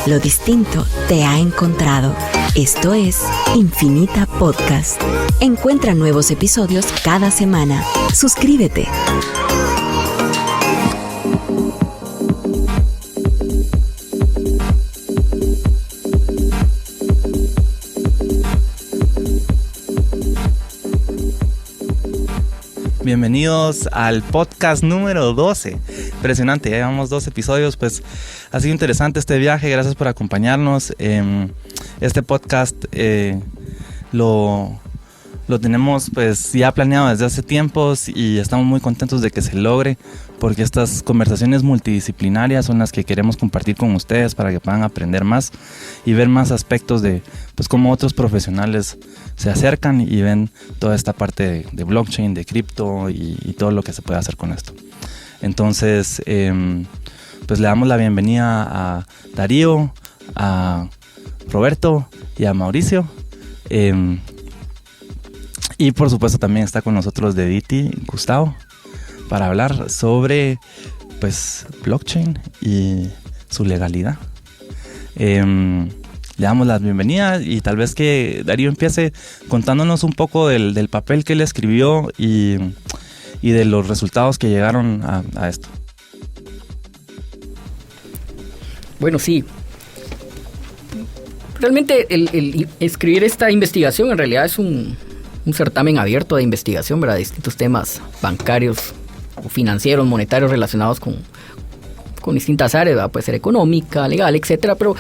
Lo distinto te ha encontrado. Esto es Infinita Podcast. Encuentra nuevos episodios cada semana. Suscríbete. Bienvenidos al podcast número 12. Impresionante, ya llevamos 2 episodios, pues ha sido interesante este viaje, gracias por acompañarnos. Este podcast lo tenemos pues ya planeado desde hace tiempos y estamos muy contentos de que se logre, porque estas conversaciones multidisciplinarias son las que queremos compartir con ustedes para que puedan aprender más y ver más aspectos de pues cómo otros profesionales se acercan y ven toda esta parte de blockchain, de cripto y todo lo que se puede hacer con esto. Entonces, pues le damos la bienvenida a Darío, a Roberto y a Mauricio. Y por supuesto también está con nosotros de Diti, Gustavo, para hablar sobre pues blockchain y su legalidad. Le damos la bienvenida y tal vez que Darío empiece contándonos un poco del papel que él escribió y de los resultados que llegaron a esto. Bueno, sí. Realmente el escribir esta investigación en realidad es un certamen abierto de investigación, ¿verdad? De distintos temas bancarios o financieros, monetarios relacionados con distintas áreas, ¿verdad? Puede ser económica, legal, etcétera, pero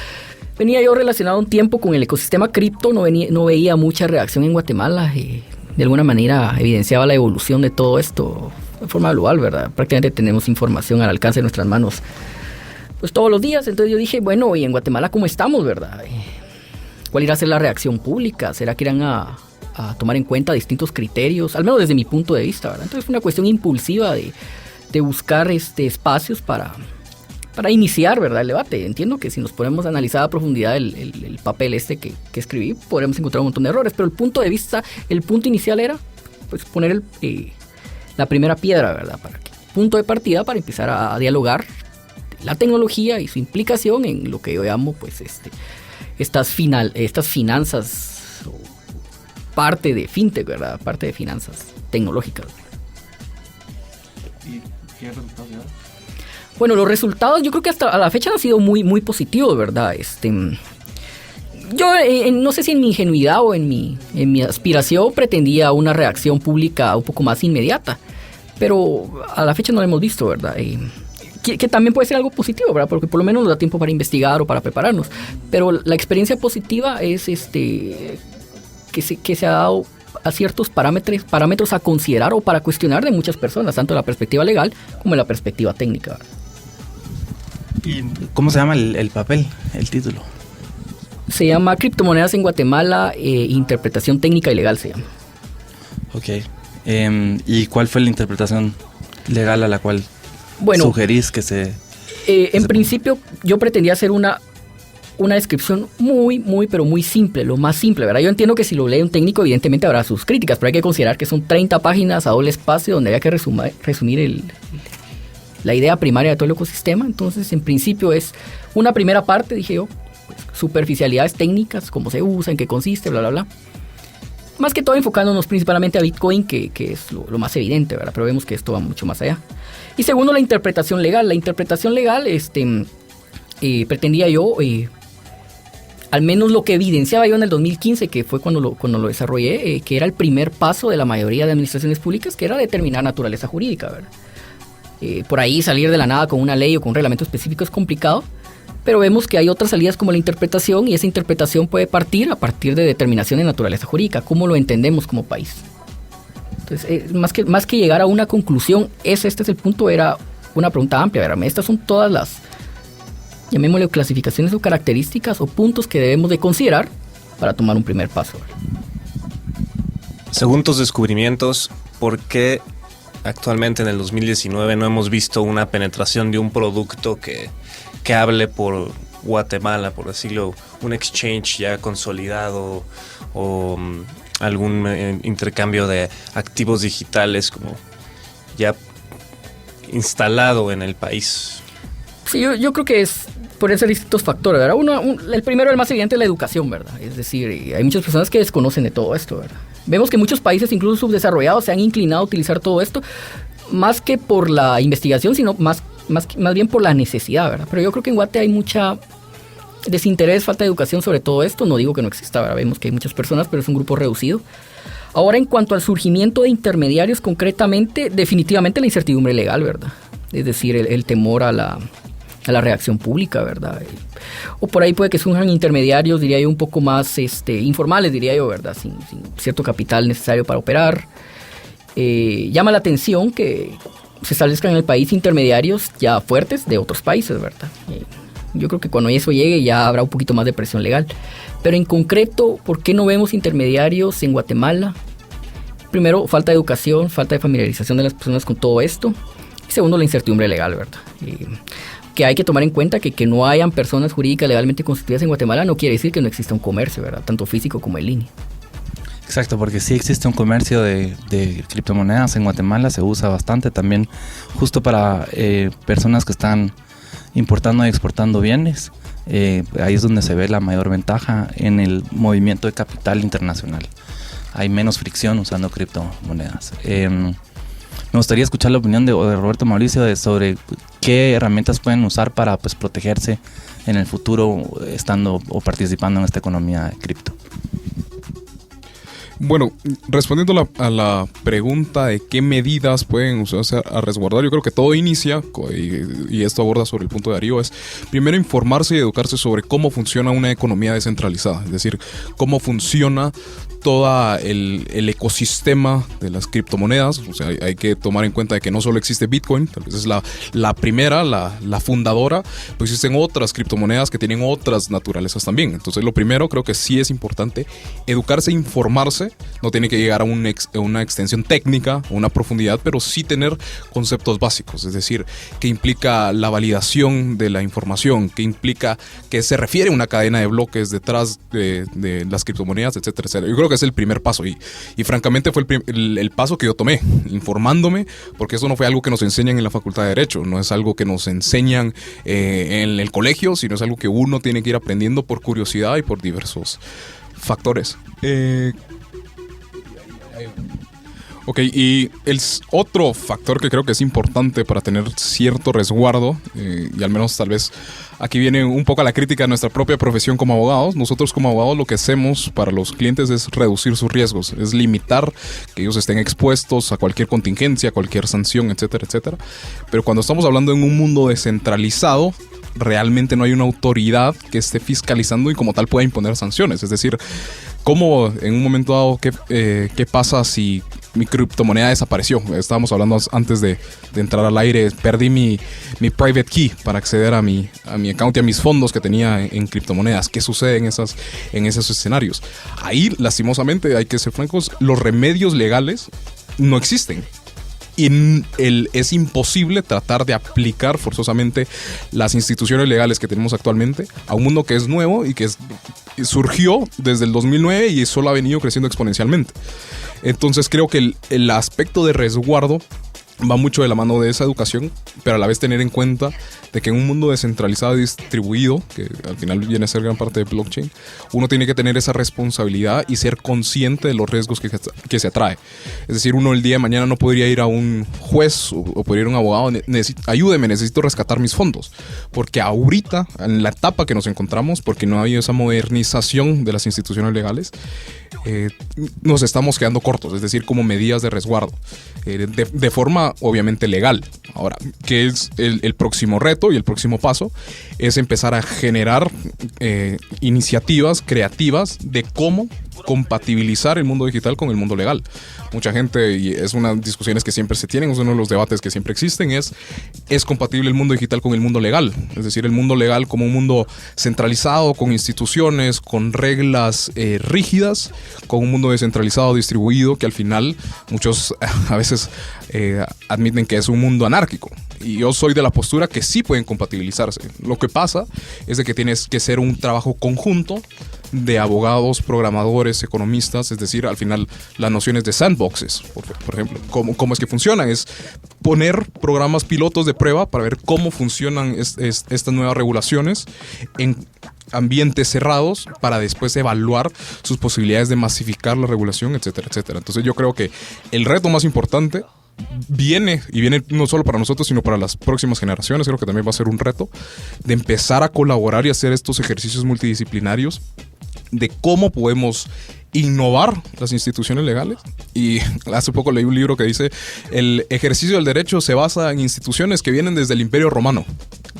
venía yo relacionado un tiempo con el ecosistema cripto, no veía mucha reacción en Guatemala y de alguna manera evidenciaba la evolución de todo esto de forma global, ¿verdad? Prácticamente tenemos información al alcance de nuestras manos pues todos los días. Entonces yo dije, bueno, ¿y en Guatemala cómo estamos, verdad? ¿Cuál irá a ser la reacción pública? ¿Será que irán a tomar en cuenta distintos criterios? Al menos desde mi punto de vista, ¿verdad? Entonces fue una cuestión impulsiva de buscar espacios para iniciar, ¿verdad?, el debate. Entiendo que si nos ponemos a analizar a profundidad el papel que escribí, podremos encontrar un montón de errores, pero el punto inicial era pues poner la primera piedra, ¿verdad?, punto de partida para empezar a dialogar la tecnología y su implicación en lo que yo llamo pues estas finanzas, parte de fintech, ¿verdad?, parte de finanzas tecnológicas. ¿Y qué resultados ya? Bueno, los resultados yo creo que hasta a la fecha han sido muy, muy positivos, ¿verdad? Yo no sé si en mi ingenuidad o en mi aspiración pretendía una reacción pública un poco más inmediata, pero a la fecha no lo hemos visto, ¿verdad? Que también puede ser algo positivo, ¿verdad? Porque por lo menos nos da tiempo para investigar o para prepararnos, pero la experiencia positiva es que se ha dado a ciertos parámetros a considerar o para cuestionar de muchas personas, tanto en la perspectiva legal como en la perspectiva técnica, ¿verdad? ¿Y cómo se llama el papel, el título? Se llama Criptomonedas en Guatemala, interpretación técnica y legal se llama. Ok. ¿Y cuál fue la interpretación legal a la cual sugerís que se... En principio yo pretendía hacer una descripción muy, muy, pero muy simple, lo más simple, ¿verdad? Yo entiendo que si lo lee un técnico evidentemente habrá sus críticas, pero hay que considerar que son 30 páginas a doble espacio donde había que resumir la idea primaria de todo el ecosistema. Entonces, en principio es una primera parte, dije yo, pues, superficialidades técnicas, cómo se usa, en qué consiste, bla, bla, bla. Más que todo enfocándonos principalmente a Bitcoin, que es lo más evidente, ¿verdad? Pero vemos que esto va mucho más allá. Y segundo, la interpretación legal. La interpretación legal, pretendía yo, al menos lo que evidenciaba yo en el 2015, que fue cuando lo desarrollé, que era el primer paso de la mayoría de administraciones públicas, que era determinar naturaleza jurídica, ¿verdad? Por ahí salir de la nada con una ley o con un reglamento específico es complicado, pero vemos que hay otras salidas como la interpretación, y esa interpretación puede partir a partir de determinación de naturaleza jurídica, cómo lo entendemos como país. Entonces, más que llegar a una conclusión, este es el punto, era una pregunta amplia, ¿verdad? Estas son todas las, llamémosle, clasificaciones o características o puntos que debemos de considerar para tomar un primer paso, ¿verdad? Según tus descubrimientos, ¿por qué actualmente en el 2019 no hemos visto una penetración de un producto que hable por Guatemala, por decirlo, un exchange ya consolidado o algún intercambio de activos digitales como ya instalado en el país? Sí, yo creo que es pueden ser distintos factores, ¿verdad? El primero, el más evidente, es la educación, ¿verdad? Es decir, hay muchas personas que desconocen de todo esto, ¿verdad? Vemos que muchos países, incluso subdesarrollados, se han inclinado a utilizar todo esto, más que por la investigación, sino más bien por la necesidad, ¿verdad? Pero yo creo que en Guate hay mucha desinterés, falta de educación sobre todo esto. No digo que no exista, ¿verdad? Vemos que hay muchas personas, pero es un grupo reducido. Ahora, en cuanto al surgimiento de intermediarios, concretamente, definitivamente la incertidumbre legal, ¿verdad? Es decir, el temor a la reacción pública, ¿verdad? O por ahí puede que surjan intermediarios, diría yo, un poco más informales, diría yo, ¿verdad? Sin cierto capital necesario para operar. Llama la atención que se establezcan en el país intermediarios ya fuertes de otros países, ¿verdad? Yo creo que cuando eso llegue ya habrá un poquito más de presión legal. Pero en concreto, ¿por qué no vemos intermediarios en Guatemala? Primero, falta de educación, falta de familiarización de las personas con todo esto. Y segundo, la incertidumbre legal, ¿verdad? Que hay que tomar en cuenta que no hayan personas jurídicas legalmente constituidas en Guatemala no quiere decir que no exista un comercio, ¿verdad? Tanto físico como en línea. Exacto, porque sí existe un comercio de criptomonedas en Guatemala, se usa bastante también justo para personas que están importando y exportando bienes. Ahí es donde se ve la mayor ventaja en el movimiento de capital internacional. Hay menos fricción usando criptomonedas. Me gustaría escuchar la opinión de Roberto Mauricio sobre qué herramientas pueden usar para protegerse en el futuro estando o participando en esta economía de cripto. Bueno, respondiendo a la pregunta de qué medidas pueden usarse a resguardar, yo creo que todo inicia, y esto aborda sobre el punto de Darío, es primero informarse y educarse sobre cómo funciona una economía descentralizada, es decir, cómo funciona todo el ecosistema de las criptomonedas. O sea, hay que tomar en cuenta de que no solo existe Bitcoin, tal vez es la primera, la fundadora, pero existen otras criptomonedas que tienen otras naturalezas también. Entonces, lo primero creo que sí es importante educarse, informarse. No tiene que llegar a una extensión técnica o una profundidad, pero sí tener conceptos básicos, es decir, qué implica la validación de la información, qué implica, qué se refiere a una cadena de bloques detrás de las criptomonedas, etcétera, etcétera. Yo creo que es el primer paso y francamente fue el paso que yo tomé, informándome, porque eso no fue algo que nos enseñan en la Facultad de Derecho, no es algo que nos enseñan en el colegio, sino es algo que uno tiene que ir aprendiendo por curiosidad y por diversos factores. Ok, y el otro factor que creo que es importante para tener cierto resguardo, y al menos tal vez aquí viene un poco a la crítica de nuestra propia profesión como abogados. Nosotros como abogados lo que hacemos para los clientes es reducir sus riesgos, es limitar que ellos estén expuestos a cualquier contingencia, a cualquier sanción, etcétera, etcétera. Pero cuando estamos hablando en un mundo descentralizado, realmente no hay una autoridad que esté fiscalizando y como tal pueda imponer sanciones. Es decir, ¿cómo en un momento dado qué pasa si mi criptomoneda desapareció? Estábamos hablando antes de entrar al aire, perdí mi private key para acceder a mi account y a mis fondos que tenía en criptomonedas. ¿Qué sucede en esos escenarios? Ahí, lastimosamente, hay que ser francos, los remedios legales no existen. Y es imposible tratar de aplicar forzosamente las instituciones legales que tenemos actualmente a un mundo que es nuevo y que surgió desde el 2009 y solo ha venido creciendo exponencialmente. Entonces creo que el aspecto de resguardo va mucho de la mano de esa educación, pero a la vez tener en cuenta de que en un mundo descentralizado y distribuido, que al final viene a ser gran parte de blockchain, uno tiene que tener esa responsabilidad y ser consciente de los riesgos que se atrae. Es decir, uno el día de mañana no podría ir a un juez o podría ir a un abogado, ayúdeme, necesito rescatar mis fondos, porque ahorita, en la etapa que nos encontramos, porque no ha habido esa modernización de las instituciones legales, nos estamos quedando cortos, es decir, como medidas de resguardo, de forma obviamente legal. Ahora, ¿qué es el próximo reto y el próximo paso? Es empezar a generar iniciativas creativas de cómo compatibilizar el mundo digital con el mundo legal. Mucha gente, y es una de las discusiones que siempre se tienen, es uno de los debates que siempre existen, ¿es compatible el mundo digital con el mundo legal? Es decir, el mundo legal como un mundo centralizado, con instituciones, con reglas rígidas, con un mundo descentralizado, distribuido, que al final muchos a veces admiten que es un mundo anárquico. Y yo soy de la postura que sí pueden compatibilizarse. Lo que pasa es de que tienes que ser un trabajo conjunto de abogados, programadores, economistas, es decir, al final las nociones de sandboxes, por ejemplo. ¿Cómo es que funcionan? Es poner programas pilotos de prueba para ver cómo funcionan estas nuevas regulaciones en ambientes cerrados para después evaluar sus posibilidades de masificar la regulación, etcétera, etcétera. Entonces yo creo que el reto más importante viene no solo para nosotros, sino para las próximas generaciones. Creo que también va a ser un reto de empezar a colaborar y hacer estos ejercicios multidisciplinarios de cómo podemos innovar las instituciones legales. Y hace poco leí un libro que dice: el ejercicio del derecho se basa en instituciones que vienen desde el Imperio Romano.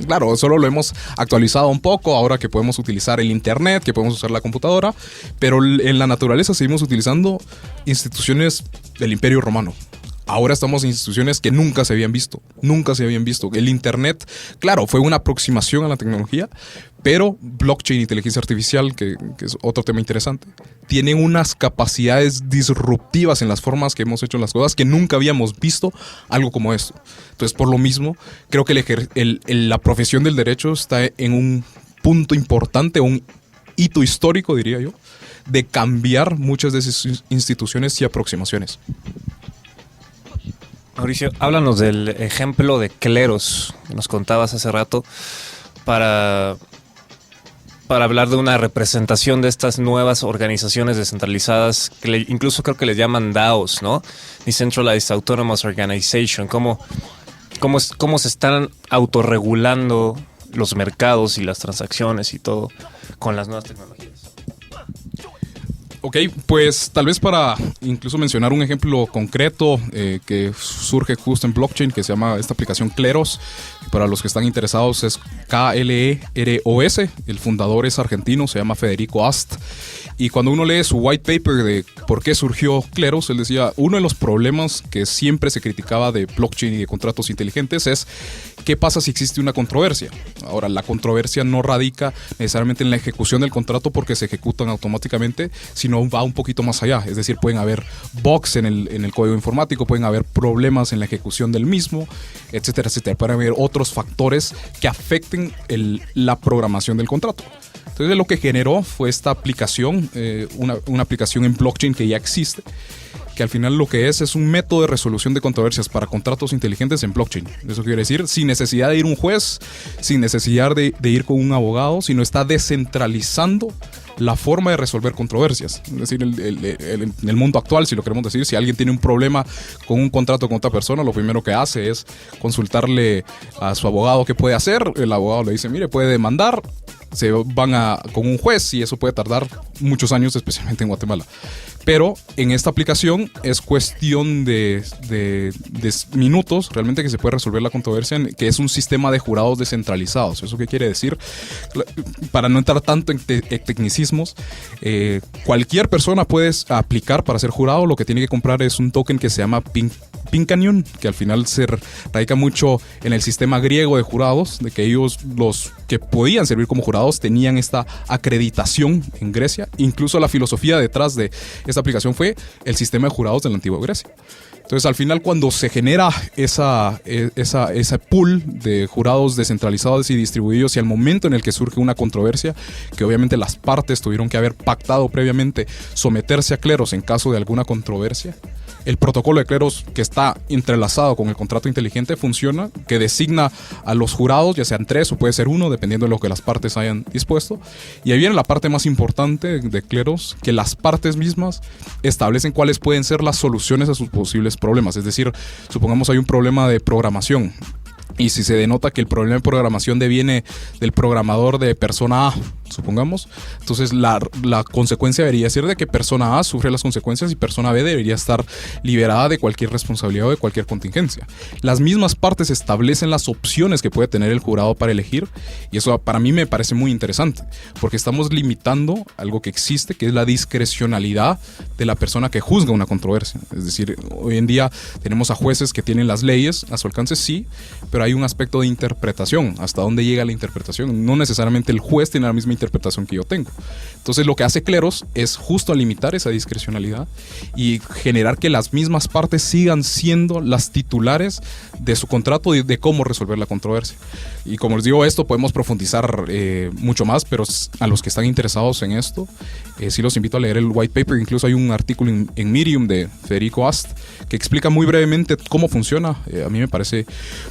Claro, solo lo hemos actualizado un poco ahora que podemos utilizar el internet, que podemos usar la computadora, pero en la naturaleza seguimos utilizando instituciones del Imperio Romano. Ahora estamos en instituciones que nunca se habían visto. El internet, claro, fue una aproximación a la tecnología, pero blockchain, inteligencia artificial, que es otro tema interesante, tienen unas capacidades disruptivas en las formas que hemos hecho las cosas que nunca habíamos visto algo como esto. Entonces, por lo mismo, creo que la profesión del derecho está en un punto importante, un hito histórico, diría yo, de cambiar muchas de esas instituciones y aproximaciones. Mauricio, háblanos del ejemplo de Kleros que nos contabas hace rato para hablar de una representación de estas nuevas organizaciones descentralizadas que incluso creo que les llaman DAOs, ¿no? Decentralized Autonomous Organization. ¿Cómo se están autorregulando los mercados y las transacciones y todo con las nuevas tecnologías? Ok, pues tal vez para incluso mencionar un ejemplo concreto que surge justo en blockchain, que se llama esta aplicación Kleros. Para los que están interesados es Kleros. El fundador es argentino, se llama Federico Ast. Y cuando uno lee su white paper de por qué surgió Kleros, él decía, uno de los problemas que siempre se criticaba de blockchain y de contratos inteligentes es qué pasa si existe una controversia. Ahora, la controversia no radica necesariamente en la ejecución del contrato porque se ejecutan automáticamente, sino va un poquito más allá. Es decir, pueden haber bugs en el código informático, pueden haber problemas en la ejecución del mismo, etcétera, etcétera. Pueden haber otros factores que afecten la programación del contrato. Entonces lo que generó fue esta aplicación, una aplicación en blockchain que ya existe, que al final lo que es un método de resolución de controversias para contratos inteligentes en blockchain. Eso quiere decir, sin necesidad de ir a un juez, sin necesidad de ir con un abogado, sino está descentralizando la forma de resolver controversias. Es decir, en el mundo actual, si lo queremos decir, si alguien tiene un problema con un contrato con otra persona, lo primero que hace es consultarle a su abogado qué puede hacer. El abogado le dice, mire, puede demandar. Se van con un juez y eso puede tardar muchos años, especialmente en Guatemala. Pero en esta aplicación es cuestión de minutos realmente que se puede resolver la controversia, que es un sistema de jurados descentralizados. ¿Eso qué quiere decir? Para no entrar tanto en tecnicismos, cualquier persona puede aplicar para ser jurado. Lo que tiene que comprar es un token que se llama Pinkanion, que al final se radica mucho en el sistema griego de jurados, de que ellos, los que podían servir como jurados, tenían esta acreditación en Grecia. Incluso la filosofía detrás de esta aplicación fue el sistema de jurados de la antigua Grecia. Entonces, al final, cuando se genera esa pool de jurados descentralizados y distribuidos, y al momento en el que surge una controversia, que obviamente las partes tuvieron que haber pactado previamente someterse a Kleros en caso de alguna controversia, el protocolo de Kleros, que está entrelazado con el contrato inteligente, funciona, que designa a los jurados, ya sean 3 o puede ser 1, dependiendo de lo que las partes hayan dispuesto. Y ahí viene la parte más importante de Kleros, que las partes mismas establecen cuáles pueden ser las soluciones a sus posibles problemas. Es decir, supongamos hay un problema de programación, y si se denota que el problema de programación deviene del programador de persona A, supongamos, entonces la consecuencia debería ser de que persona A sufre las consecuencias y persona B debería estar liberada de cualquier responsabilidad o de cualquier contingencia. Las mismas partes establecen las opciones que puede tener el jurado para elegir, y eso para mí me parece muy interesante, porque estamos limitando algo que existe, que es la discrecionalidad de la persona que juzga una controversia. Es decir, hoy en día tenemos a jueces que tienen las leyes a su alcance, sí, pero hay un aspecto de interpretación. ¿Hasta dónde llega la interpretación? No necesariamente el juez tiene la misma interpretación interpretación que yo tengo. Entonces lo que hace Kleros es justo limitar esa discrecionalidad y generar que las mismas partes sigan siendo las titulares de su contrato y de cómo resolver la controversia. Y como les digo, esto podemos profundizar mucho más, pero a los que están interesados en esto, sí los invito a leer el white paper. Incluso hay un artículo en Medium de Federico Ast que explica muy brevemente cómo funciona. A mí me parece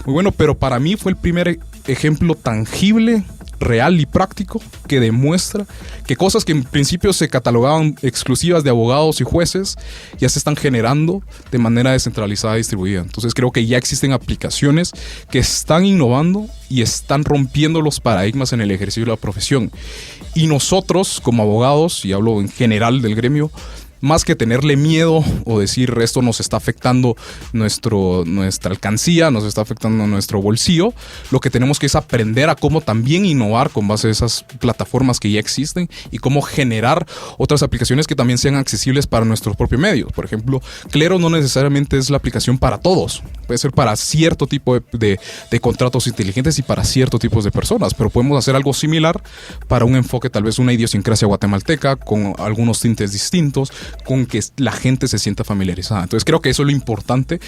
muy bueno, pero para mí fue el primer ejemplo tangible, real y práctico que demuestra que cosas que en principio se catalogaban exclusivas de abogados y jueces ya se están generando de manera descentralizada y distribuida. Entonces creo que ya existen aplicaciones que están innovando y están rompiendo los paradigmas en el ejercicio de la profesión. Y nosotros como abogados, y hablo en general del gremio, más que tenerle miedo o decir esto nos está afectando nuestra alcancía, nos está afectando nuestro bolsillo, lo que tenemos que es aprender a cómo también innovar con base a esas plataformas que ya existen y cómo generar otras aplicaciones que también sean accesibles para nuestros propios medios. Por ejemplo, Kleros no necesariamente es la aplicación para todos, puede ser para cierto tipo de contratos inteligentes y para ciertos tipos de personas, pero podemos hacer algo similar para un enfoque, tal vez una idiosincrasia guatemalteca con algunos tintes distintos, con que la gente se sienta familiarizada. Entonces creo que eso es lo importante,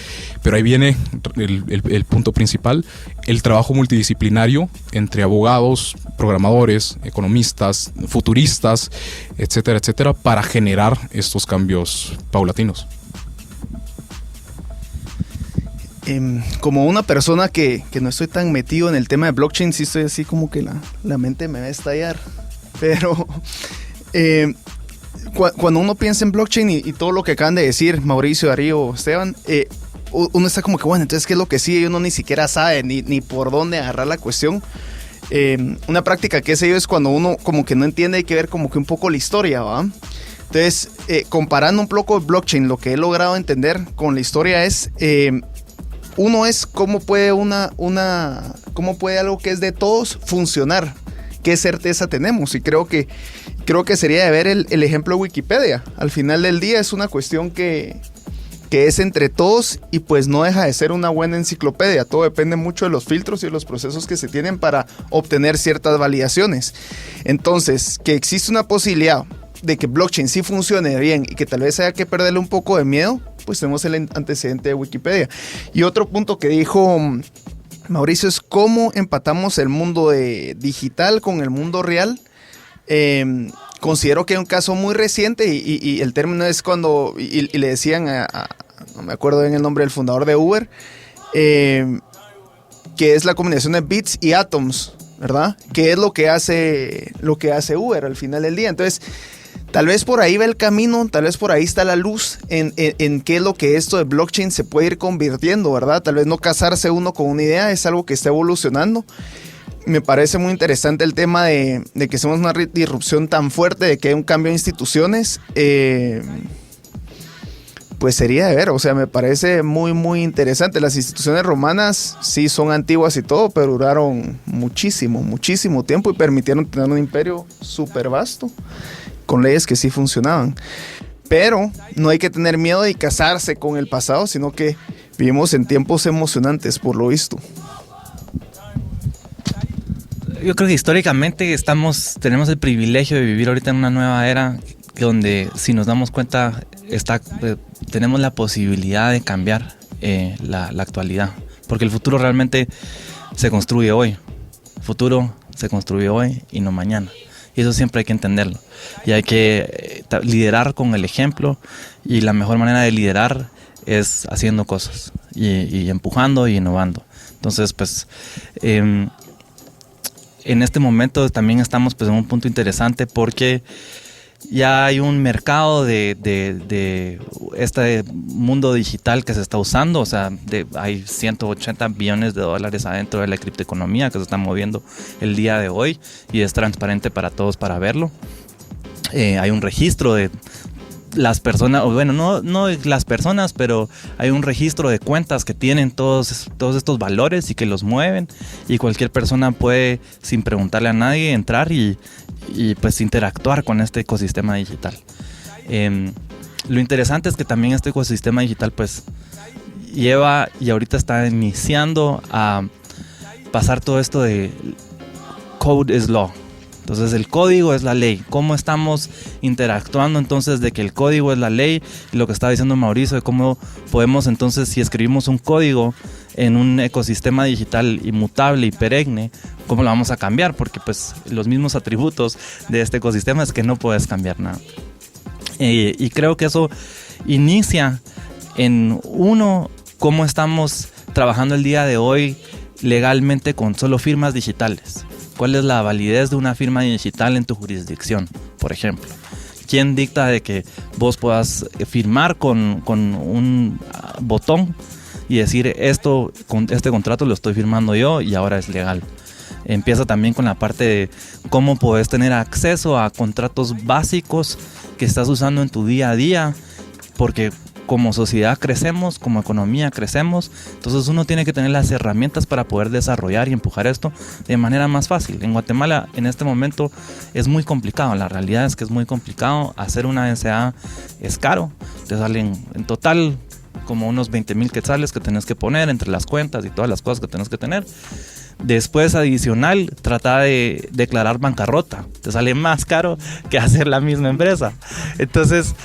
pero ahí viene el punto principal, el trabajo multidisciplinario entre abogados, programadores, economistas, futuristas, etcétera, etcétera, para generar estos cambios paulatinos. Como una persona que no estoy tan metido en el tema de blockchain, sí estoy así como que la mente me va a estallar, pero cuando uno piensa en blockchain y todo lo que acaban de decir Mauricio, Darío, Esteban, uno está como que, bueno, entonces ¿qué es lo que sigue? Uno ni siquiera sabe ni por dónde agarrar la cuestión. Una práctica que he seguido es cuando uno como que no entiende, hay que ver como que un poco la historia, ¿va? Entonces, comparando un poco blockchain, lo que he logrado entender con la historia es, uno es cómo puede cómo puede algo que es de todos funcionar, qué certeza tenemos, y creo que sería de ver el ejemplo de Wikipedia. Al final del día es una cuestión que es entre todos y pues no deja de ser una buena enciclopedia. Todo depende mucho de los filtros y de los procesos que se tienen para obtener ciertas validaciones. Entonces, que existe una posibilidad de que blockchain sí funcione bien y que tal vez haya que perderle un poco de miedo, pues tenemos el antecedente de Wikipedia. Y otro punto que dijo Mauricio es cómo empatamos el mundo digital con el mundo real. Considero que hay un caso muy reciente y el término es cuando y le decían no me acuerdo bien el nombre del fundador de Uber, que es la combinación de bits y atoms, ¿verdad? Que es lo que hace Uber al final del día. Entonces, tal vez por ahí va el camino, tal vez por ahí está la luz en qué es lo que esto de blockchain se puede ir convirtiendo, ¿verdad? Tal vez no casarse uno con una idea, es algo que está evolucionando. Me parece muy interesante el tema de que hacemos una disrupción tan fuerte, de que hay un cambio de instituciones. Pues sería de ver, o sea, me parece muy, muy interesante. Las instituciones romanas sí son antiguas y todo, pero duraron muchísimo, muchísimo tiempo y permitieron tener un imperio súper vasto, con leyes que sí funcionaban. Pero no hay que tener miedo de casarse con el pasado, sino que vivimos en tiempos emocionantes, por lo visto. Yo creo que históricamente tenemos el privilegio de vivir ahorita en una nueva era donde, si nos damos cuenta, tenemos la posibilidad de cambiar la actualidad, porque el futuro realmente se construye hoy. El futuro se construye hoy y no mañana, y eso siempre hay que entenderlo, y hay que liderar con el ejemplo, y la mejor manera de liderar es haciendo cosas y empujando y innovando. Entonces, pues en este momento también estamos pues en un punto interesante, porque ya hay un mercado de este mundo digital que se está usando. O sea, hay 180 billones de dólares adentro de la criptoeconomía que se está moviendo el día de hoy, y es transparente para todos para verlo. Hay un registro de las personas, o bueno, no las personas, pero hay un registro de cuentas que tienen todos estos valores y que los mueven, y cualquier persona puede, sin preguntarle a nadie, entrar y pues interactuar con este ecosistema digital. Lo interesante es que también este ecosistema digital pues lleva, y ahorita está iniciando a pasar todo esto de code is law. Entonces el código es la ley. ¿Cómo estamos interactuando entonces de que el código es la ley? Y lo que estaba diciendo Mauricio, de cómo podemos entonces, si escribimos un código en un ecosistema digital inmutable y perenne, ¿cómo lo vamos a cambiar? Porque pues los mismos atributos de este ecosistema es que no puedes cambiar nada. Y creo que eso inicia en cómo estamos trabajando el día de hoy legalmente con solo firmas digitales. ¿Cuál es la validez de una firma digital en tu jurisdicción, por ejemplo? ¿Quién dicta de que vos puedas firmar con un botón y decir este contrato lo estoy firmando yo y ahora es legal? Empieza también con la parte de cómo puedes tener acceso a contratos básicos que estás usando en tu día a día, porque como sociedad crecemos, como economía crecemos, entonces uno tiene que tener las herramientas para poder desarrollar y empujar esto de manera más fácil. En Guatemala en este momento es muy complicado, la realidad es que es muy complicado. Hacer una SA es caro, te salen en total como unos 20,000 quetzales que tenés que poner entre las cuentas y todas las cosas que tenés que tener. Después, adicional, trata de declarar bancarrota. Te sale más caro que hacer la misma empresa. Entonces,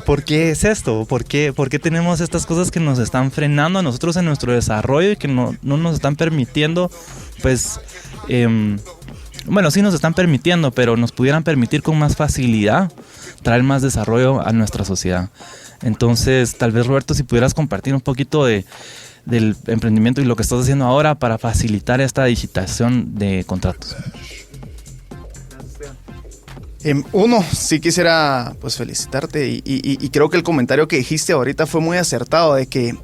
¿por qué es esto? ¿Por qué tenemos estas cosas que nos están frenando a nosotros en nuestro desarrollo y que no nos están permitiendo, pues, bueno, sí nos están permitiendo, pero nos pudieran permitir con más facilidad traer más desarrollo a nuestra sociedad? Entonces, tal vez, Roberto, si pudieras compartir un poquito del emprendimiento y lo que estás haciendo ahora para facilitar esta digitación de contratos. Sí quisiera pues felicitarte y creo que el comentario que dijiste ahorita fue muy acertado, de que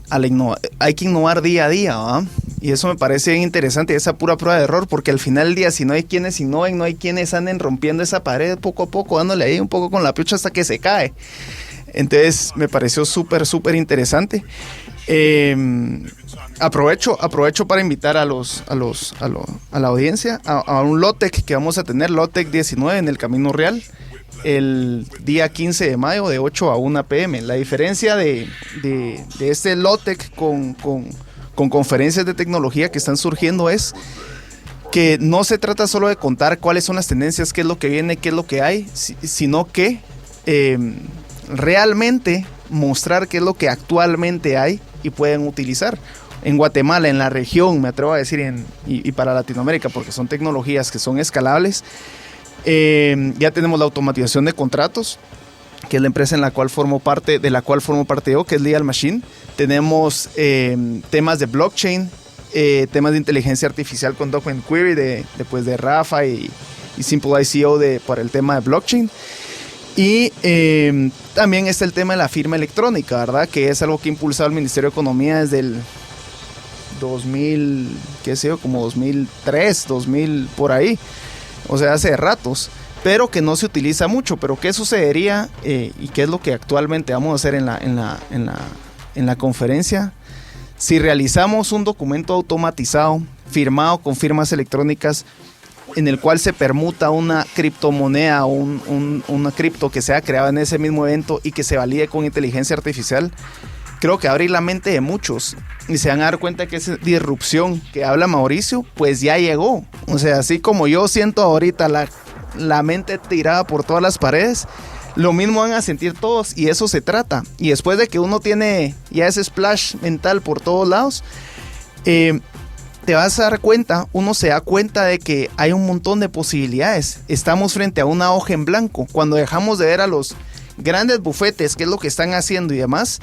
hay que innovar día a día, ¿verdad? Y eso me parece bien interesante, esa pura prueba de error, porque al final del día, si no hay quienes innoven, no hay quienes anden rompiendo esa pared poco a poco, dándole ahí un poco con la piocha hasta que se cae. Entonces me pareció súper interesante. Aprovecho para invitar a la audiencia a un LOTEC que vamos a tener, LOTEC 19 en el Camino Real, el día 15 de mayo de 8 a 1 p.m. La diferencia de este LOTEC con conferencias de tecnología que están surgiendo es que no se trata solo de contar cuáles son las tendencias, qué es lo que viene, qué es lo que hay, sino que realmente mostrar qué es lo que actualmente hay y pueden utilizar. En Guatemala, en la región, me atrevo a decir, y para Latinoamérica, porque son tecnologías que son escalables, ya tenemos la automatización de contratos, que es la empresa de la cual formo parte yo, que es Legal Machine. Tenemos temas de blockchain, temas de inteligencia artificial con Document Query de Rafa y Simple ICO para el tema de blockchain. Y también está el tema de la firma electrónica, ¿verdad? Que es algo que ha impulsado el Ministerio de Economía desde el 2000, qué sé yo, como 2003, 2000, por ahí. O sea, hace ratos, pero que no se utiliza mucho. Pero ¿qué sucedería y qué es lo que actualmente vamos a hacer en la conferencia? Si realizamos un documento automatizado, firmado con firmas electrónicas, en el cual se permuta una criptomoneda o una cripto que sea creada en ese mismo evento y que se valide con inteligencia artificial, creo que abre la mente de muchos y se van a dar cuenta que esa disrupción que habla Mauricio, pues ya llegó. O sea, así como yo siento ahorita la mente tirada por todas las paredes, lo mismo van a sentir todos, y eso se trata. Y después de que uno tiene ya ese splash mental por todos lados, te vas a dar cuenta, uno se da cuenta de que hay un montón de posibilidades. Estamos frente a una hoja en blanco. Cuando dejamos de ver a los grandes bufetes, qué es lo que están haciendo y demás,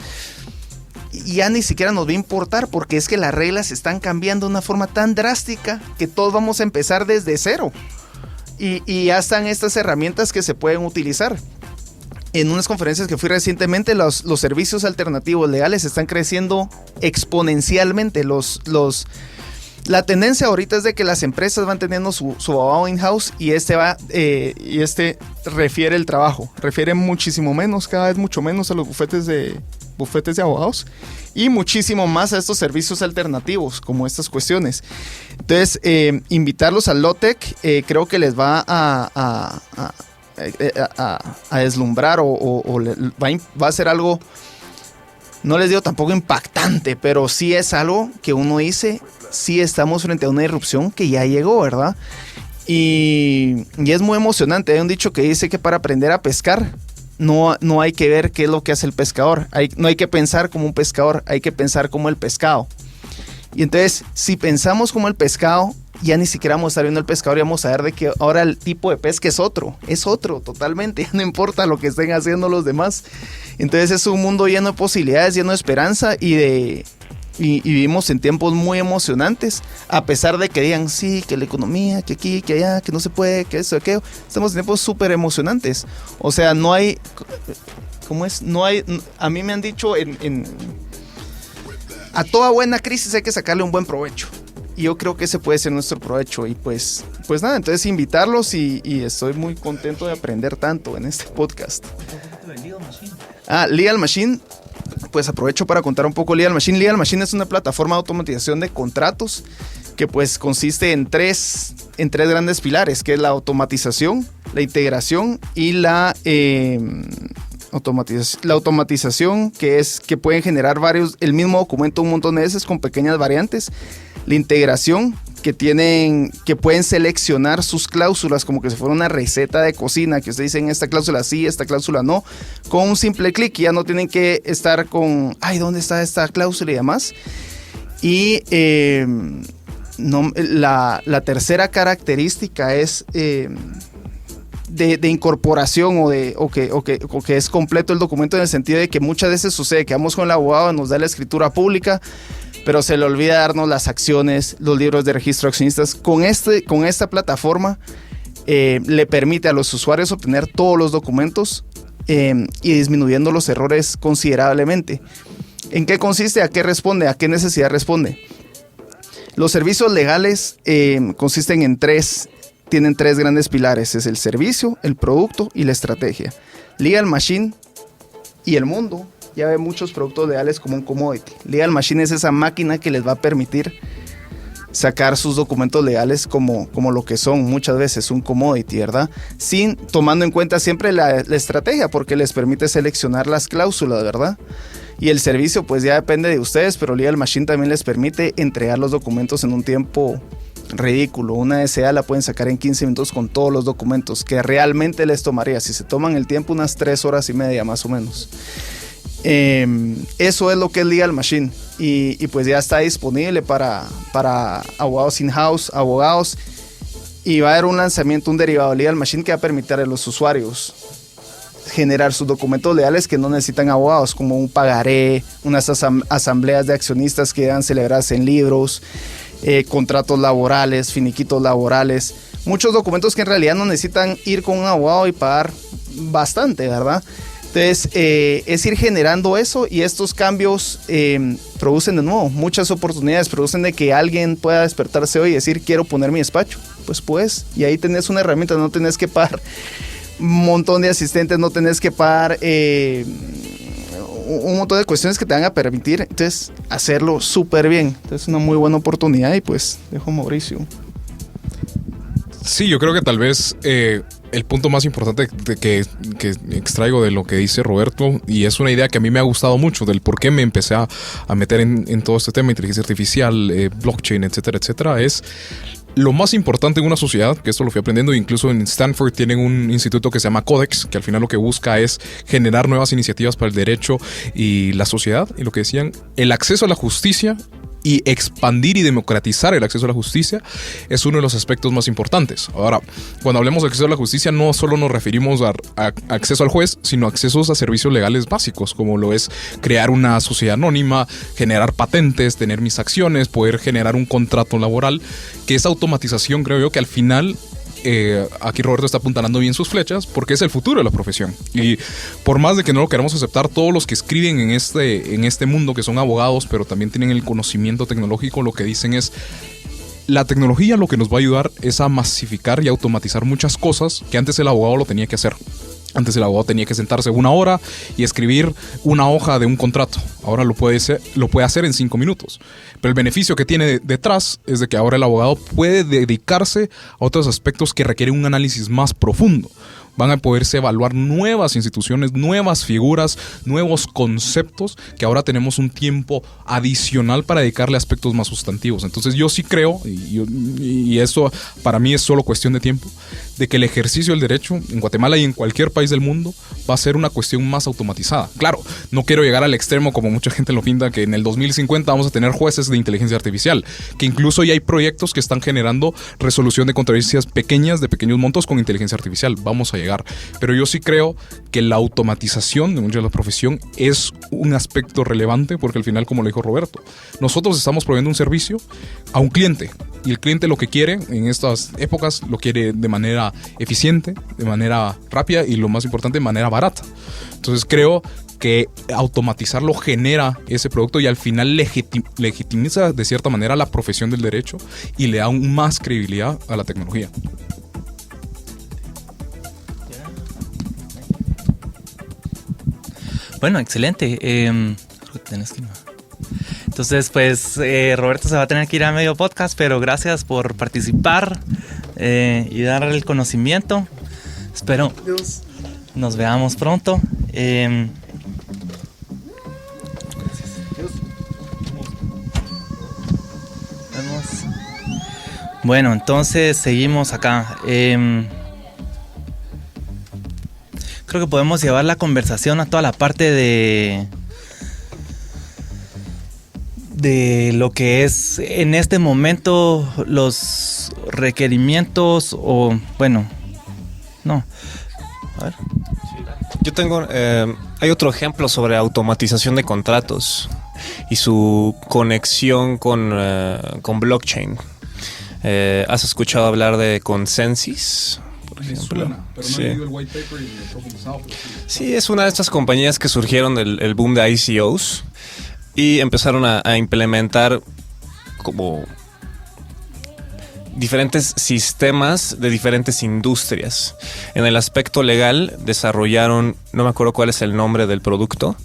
ya ni siquiera nos va a importar, porque es que las reglas están cambiando de una forma tan drástica que todos vamos a empezar desde cero. Y ya están estas herramientas que se pueden utilizar. En unas conferencias que fui recientemente, los servicios alternativos legales están creciendo exponencialmente. La tendencia ahorita es de que las empresas van teniendo su abogado in-house y este refiere el trabajo. Refiere muchísimo menos, cada vez mucho menos a los bufetes de abogados y muchísimo más a estos servicios alternativos como estas cuestiones. Entonces, invitarlos al LOTEC creo que les va a deslumbrar o va a ser algo, no les digo tampoco impactante, pero sí es algo que uno dice, sí estamos frente a una irrupción que ya llegó, ¿verdad? Y es muy emocionante. Hay un dicho que dice que para aprender a pescar no hay que ver qué es lo que hace el pescador. No hay que pensar como un pescador, hay que pensar como el pescado. Y entonces, si pensamos como el pescado, ya ni siquiera vamos a estar viendo el pescador y vamos a ver de que ahora el tipo de pesca es otro totalmente, ya no importa lo que estén haciendo los demás. Entonces es un mundo lleno de posibilidades, lleno de esperanza y vivimos en tiempos muy emocionantes, a pesar de que digan sí, que la economía, que aquí, que allá, que no se puede, que eso, aquello. Estamos en tiempos súper emocionantes. O sea, no hay, ¿cómo es? No hay, a mí me han dicho a toda buena crisis hay que sacarle un buen provecho. Y yo creo que ese puede ser nuestro provecho. Y pues nada, entonces invitarlos y estoy muy contento de aprender tanto en este podcast. Legal Machine. Pues aprovecho para contar un poco Legal Machine. Legal Machine es una plataforma de automatización de contratos que pues consiste en tres grandes pilares, que es la automatización, la integración y la automatización, que es que pueden generar el mismo documento un montón de veces con pequeñas variantes. La integración, que pueden seleccionar sus cláusulas como que si fuera una receta de cocina, que ustedes dicen esta cláusula sí, esta cláusula no, con un simple clic, ya no tienen que estar con, ¿dónde está esta cláusula y demás? Y la tercera característica es de incorporación o que es completo el documento, en el sentido de que muchas veces sucede que vamos con el abogado, nos da la escritura pública, pero se le olvida darnos las acciones, los libros de registro de accionistas. Con esta plataforma le permite a los usuarios obtener todos los documentos y disminuyendo los errores considerablemente. ¿En qué consiste? ¿A qué responde? ¿A qué necesidad responde? Los servicios legales tienen tres grandes pilares. Es el servicio, el producto y la estrategia. Legal Machine y el mundo ya ve muchos productos legales como un commodity. Legal Machine es esa máquina que les va a permitir sacar sus documentos legales como lo que son muchas veces un commodity, ¿verdad? Tomando en cuenta siempre la estrategia, porque les permite seleccionar las cláusulas, ¿verdad? Y el servicio pues ya depende de ustedes, pero Legal Machine también les permite entregar los documentos en un tiempo ridículo. Una SA la pueden sacar en 15 minutos con todos los documentos, que realmente les tomaría, si se toman el tiempo, unas 3 horas y media más o menos. Eso es lo que es Legal Machine y pues ya está disponible para abogados in-house, abogados, y va a haber un lanzamiento, un derivado de Legal Machine que va a permitir a los usuarios generar sus documentos legales que no necesitan abogados, como un pagaré, unas asambleas de accionistas que deben celebrarse en libros, contratos laborales, finiquitos laborales, muchos documentos que en realidad no necesitan ir con un abogado y pagar bastante, ¿verdad? Entonces es ir generando eso, y estos cambios producen de nuevo muchas oportunidades, producen de que alguien pueda despertarse hoy y decir quiero poner mi despacho, pues y ahí tenés una herramienta, no tenés que pagar un montón de asistentes, no tenés que pagar un montón de cuestiones que te van a permitir entonces hacerlo súper bien. Entonces es una muy buena oportunidad y pues dejo a Mauricio. Sí, yo creo que tal vez el punto más importante que extraigo de lo que dice Roberto, y es una idea que a mí me ha gustado mucho del por qué me empecé a meter en todo este tema, inteligencia artificial, blockchain, etcétera, etcétera, es lo más importante en una sociedad, que esto lo fui aprendiendo, incluso en Stanford tienen un instituto que se llama Codex, que al final lo que busca es generar nuevas iniciativas para el derecho y la sociedad, y lo que decían, el acceso a la justicia y expandir y democratizar el acceso a la justicia es uno de los aspectos más importantes. Ahora, cuando hablemos de acceso a la justicia, no solo nos referimos a acceso al juez, sino accesos a servicios legales básicos, como lo es crear una sociedad anónima, generar patentes, tener mis acciones, poder generar un contrato laboral, que esa automatización creo yo que al final... aquí Roberto está apuntalando bien sus flechas, porque es el futuro de la profesión, y por más de que no lo queramos aceptar, todos los que escriben en este mundo, que son abogados pero también tienen el conocimiento tecnológico, lo que dicen es: la tecnología lo que nos va a ayudar es a masificar y automatizar muchas cosas que antes el abogado lo tenía que hacer. Antes el abogado tenía que sentarse 1 hora y escribir una hoja de un contrato. Ahora lo puede hacer en 5 minutos. Pero el beneficio que tiene detrás es de que ahora el abogado puede dedicarse a otros aspectos que requieren un análisis más profundo. van a poderse evaluar nuevas instituciones, nuevas figuras, nuevos conceptos, que ahora tenemos un tiempo adicional para dedicarle a aspectos más sustantivos. Entonces yo sí creo, y eso para mí es solo cuestión de tiempo, de que el ejercicio del derecho en Guatemala y en cualquier país del mundo va a ser una cuestión más automatizada. Claro, no quiero llegar al extremo como mucha gente lo pinta, que en el 2050 vamos a tener jueces de inteligencia artificial, que incluso ya hay proyectos que están generando resolución de controversias pequeñas, de pequeños montos con inteligencia artificial. Vamos a llegar. Pero yo sí creo que la automatización de mucha de la profesión es un aspecto relevante, porque al final, como lo dijo Roberto, nosotros estamos proveyendo un servicio a un cliente, y el cliente lo que quiere en estas épocas lo quiere de manera eficiente, de manera rápida y, lo más importante, de manera barata. Entonces creo que automatizarlo genera ese producto y al final legitimiza de cierta manera la profesión del derecho y le da aún más credibilidad a la tecnología. Bueno, excelente. Entonces, pues Roberto se va a tener que ir a medio podcast, pero gracias por participar y dar el conocimiento. Espero nos veamos pronto. Bueno, entonces seguimos acá. Creo que podemos llevar la conversación a toda la parte de lo que es en este momento los requerimientos o bueno, no. A ver. Yo tengo, hay otro ejemplo sobre automatización de contratos y su conexión con blockchain. ¿Has escuchado hablar de Consensys? Por ejemplo. Suena, pero no he leído el white paper y me he profundizado. Sí, es una de estas compañías que surgieron del boom de ICOs y empezaron a implementar como diferentes sistemas de diferentes industrias. En el aspecto legal desarrollaron, no me acuerdo cuál es el nombre del producto,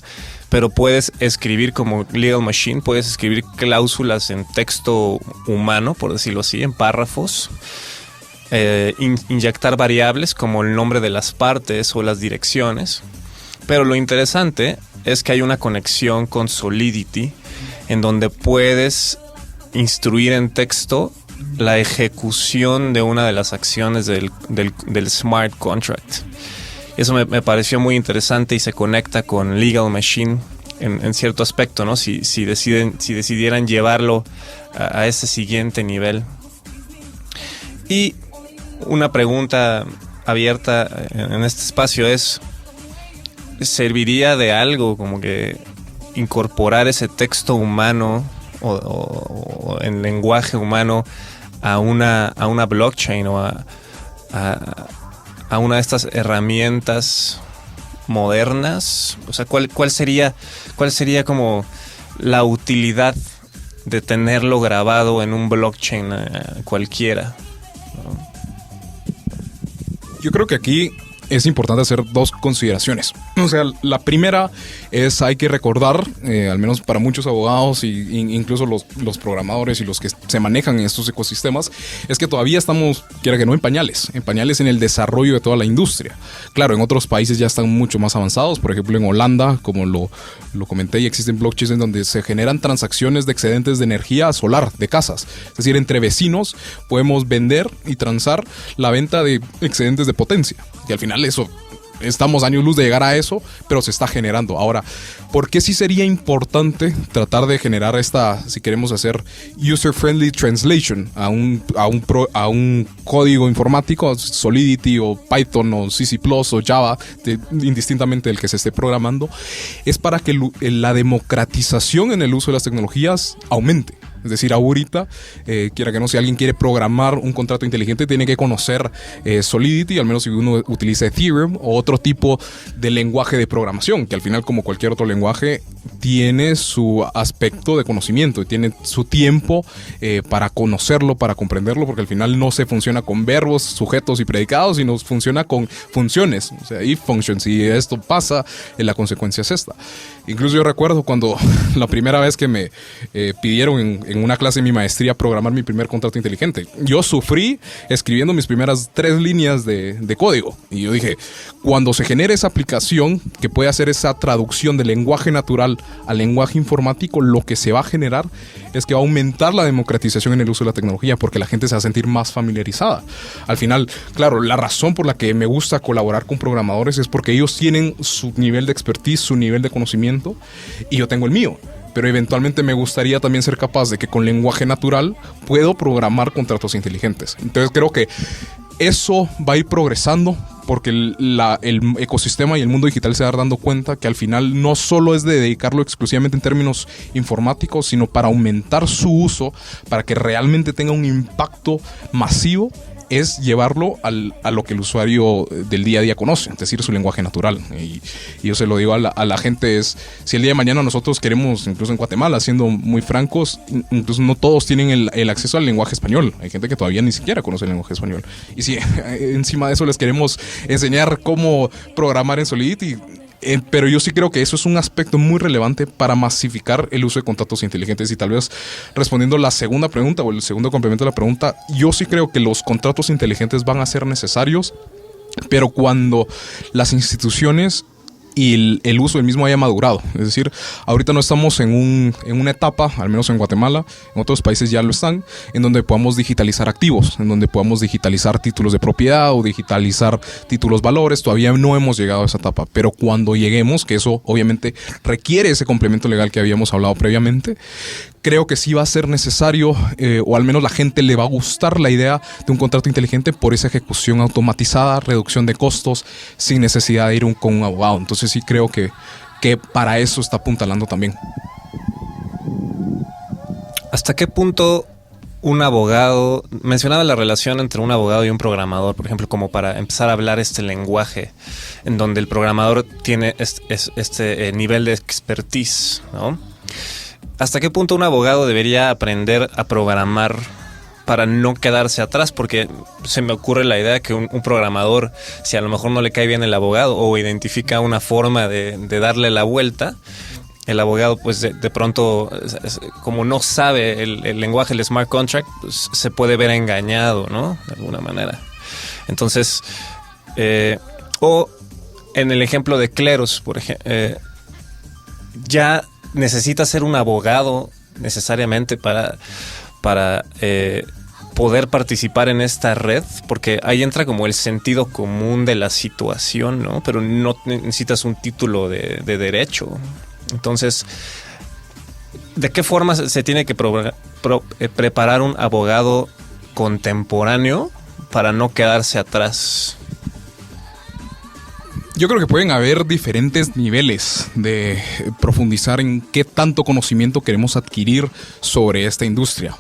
pero puedes escribir como Legal Machine, puedes escribir cláusulas en texto humano, por decirlo así, en párrafos. Inyectar variables como el nombre de las partes o las direcciones. Pero lo interesante es que hay una conexión con Solidity en donde puedes instruir en texto la ejecución de una de las acciones del smart contract. Eso me pareció muy interesante y se conecta con Legal Machine en cierto aspecto, ¿no? Si decidieran llevarlo a ese siguiente nivel. Y una pregunta abierta en este espacio es: ¿serviría de algo como que incorporar ese texto humano o en lenguaje humano a una blockchain o a una de estas herramientas modernas? O sea, ¿cuál sería como la utilidad de tenerlo grabado en un blockchain cualquiera? Yo creo que aquí es importante hacer dos consideraciones. O sea, la primera es, hay que recordar, al menos para muchos abogados e incluso los programadores y los que se manejan en estos ecosistemas, es que todavía estamos, quiera que no, en pañales en el desarrollo de toda la industria. Claro, en otros países ya están mucho más avanzados. Por ejemplo, en Holanda, como lo comenté, y existen blockchains en donde se generan transacciones de excedentes de energía solar de casas. Es decir, entre vecinos podemos vender y transar la venta de excedentes de potencia. Y al final eso, estamos años luz de llegar a eso, pero se está generando. Ahora, ¿por qué sí sería importante tratar de generar esta, si queremos hacer user-friendly translation a un código informático, Solidity o Python o C++ o Java, indistintamente del que se esté programando? Es para que la democratización en el uso de las tecnologías aumente. Es decir, ahorita, quiera que no, si alguien quiere programar un contrato inteligente, tiene que conocer Solidity, al menos si uno utiliza Ethereum o otro tipo de lenguaje de programación, que al final, como cualquier otro lenguaje, tiene su aspecto de conocimiento y tiene su tiempo para conocerlo, para comprenderlo, porque al final no se funciona con verbos, sujetos y predicados, sino funciona con funciones, o sea, if functions. Si esto pasa, la consecuencia es esta. Incluso yo recuerdo cuando la primera vez que me pidieron en en una clase de mi maestría programar mi primer contrato inteligente. Yo sufrí escribiendo mis primeras 3 líneas de código. Y yo dije, cuando se genere esa aplicación que puede hacer esa traducción del lenguaje natural al lenguaje informático, lo que se va a generar es que va a aumentar la democratización en el uso de la tecnología, porque la gente se va a sentir más familiarizada. Al final, claro, la razón por la que me gusta colaborar con programadores es porque ellos tienen su nivel de expertise, su nivel de conocimiento, y yo tengo el mío. Pero eventualmente me gustaría también ser capaz de que con lenguaje natural puedo programar contratos inteligentes. Entonces creo que eso va a ir progresando, porque el ecosistema y el mundo digital se va a dar dando cuenta que al final no solo es de dedicarlo exclusivamente en términos informáticos, sino para aumentar su uso, para que realmente tenga un impacto masivo, es llevarlo a lo que el usuario del día a día conoce, es decir, su lenguaje natural. Y yo se lo digo a la gente, es si el día de mañana nosotros queremos, incluso en Guatemala, siendo muy francos, incluso no todos tienen el acceso al lenguaje español. Hay gente que todavía ni siquiera conoce el lenguaje español. Y si encima de eso les queremos enseñar cómo programar en Solidity, pero yo sí creo que eso es un aspecto muy relevante para masificar el uso de contratos inteligentes. Y tal vez respondiendo la segunda pregunta o el segundo complemento de la pregunta, yo sí creo que los contratos inteligentes van a ser necesarios, pero cuando las instituciones y el uso del mismo haya madurado. Es decir, ahorita no estamos en una etapa, al menos en Guatemala, en otros países ya lo están, en donde podamos digitalizar activos, en donde podamos digitalizar títulos de propiedad o digitalizar títulos valores. Todavía no hemos llegado a esa etapa, pero cuando lleguemos, que eso obviamente requiere ese complemento legal que habíamos hablado previamente, creo que sí va a ser necesario, o al menos la gente le va a gustar la idea de un contrato inteligente por esa ejecución automatizada, reducción de costos, sin necesidad de ir con un abogado. Entonces sí creo que para eso está apuntalando también. ¿Hasta qué punto un abogado, mencionaba la relación entre un abogado y un programador, por ejemplo, como para empezar a hablar este lenguaje, en donde el programador tiene este nivel de expertise, ¿no? ¿Hasta qué punto un abogado debería aprender a programar para no quedarse atrás? Porque se me ocurre la idea que un programador, si a lo mejor no le cae bien el abogado o identifica una forma de darle la vuelta, el abogado pues de pronto, como no sabe el lenguaje, el smart contract, pues se puede ver engañado, ¿no? De alguna manera. Entonces, o en el ejemplo de Kleros, por ejemplo, ya necesita ser un abogado necesariamente para poder participar en esta red, porque ahí entra como el sentido común de la situación, ¿no? Pero no necesitas un título de derecho. Entonces, ¿de qué forma se tiene que preparar un abogado contemporáneo para no quedarse atrás? Yo creo que pueden haber diferentes niveles de profundizar en qué tanto conocimiento queremos adquirir sobre esta industria.